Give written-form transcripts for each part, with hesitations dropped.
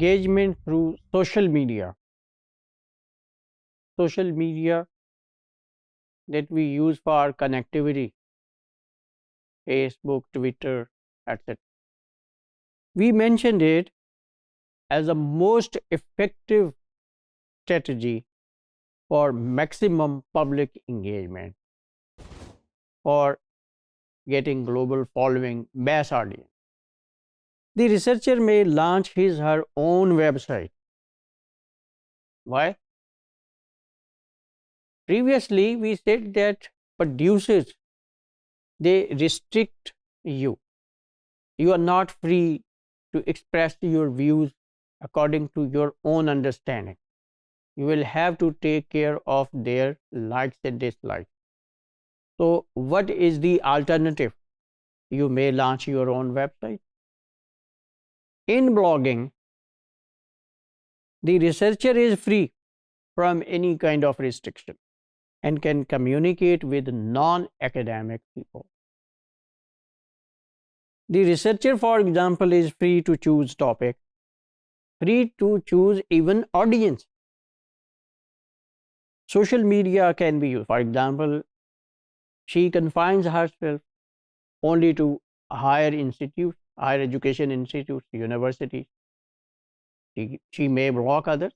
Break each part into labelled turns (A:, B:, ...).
A: engagement through social media. Social media that we use for connectivity, Facebook, Twitter, etc. We mentioned it as a most effective strategy for maximum public engagement, for getting global following, mass audience. The researcher may launch his her own website. Why? Previously, we said that producers, they restrict you. You are not free to express your views according to your own understanding. You will have to take care of their likes and dislikes. So, what is the alternative? You may launch your own website. In blogging, the researcher is free from any kind of restriction and can communicate with non-academic people. The researcher, for example, is free to choose topic, free to choose even audience. Social media can be used. For example, she confines herself only to higher institutes, higher education institutes, universities. She may block others.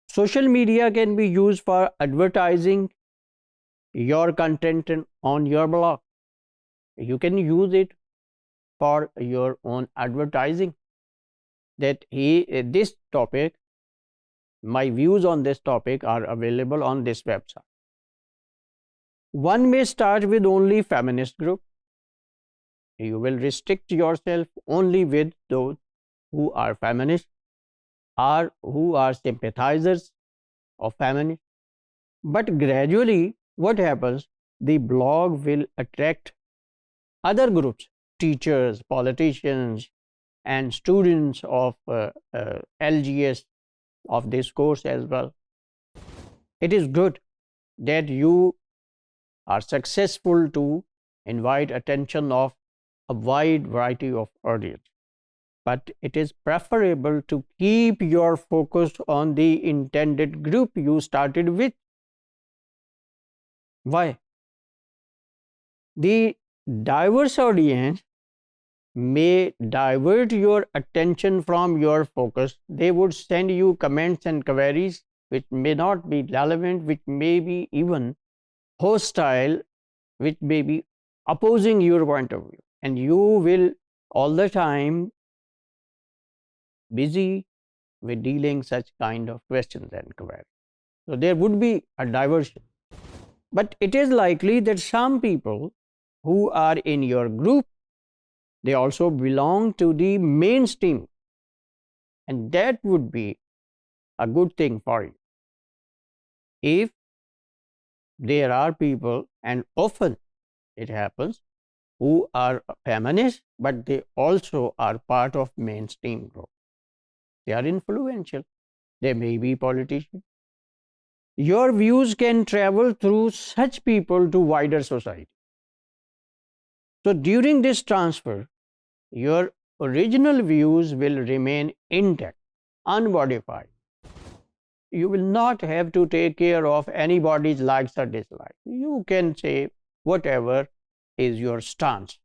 A: Social media can be used for advertising your content on your blog. You can use it for your own advertising, that this topic, my views on this topic are available on this website. One may start with only feminist group. You will restrict yourself only with those who are feminists or who are sympathizers of feminism. But gradually, what happens? The blog will attract other groups, teachers, politicians, and students of LGS of this course as well. It is good that you are successful to invite attention of a wide variety of audience. But it is preferable to keep your focus on the intended group you started with. Why? The diverse audience may divert your attention from your focus. They would send you comments and queries which may not be relevant, which may be even hostile, which may be opposing your point of view. And you will all the time busy with dealing such kind of questions and queries. So there would be a diversion. But it is likely that some people who are in your group, they also belong to the mainstream. And that would be a good thing for you. If there are people, and often it happens, who are feminists, but they also are part of mainstream group. They are influential. They may be politicians. Your views can travel through such people to wider society. So during this transfer, your original views will remain intact, unmodified. You will not have to take care of anybody's likes or dislikes. You can say whatever is your stance.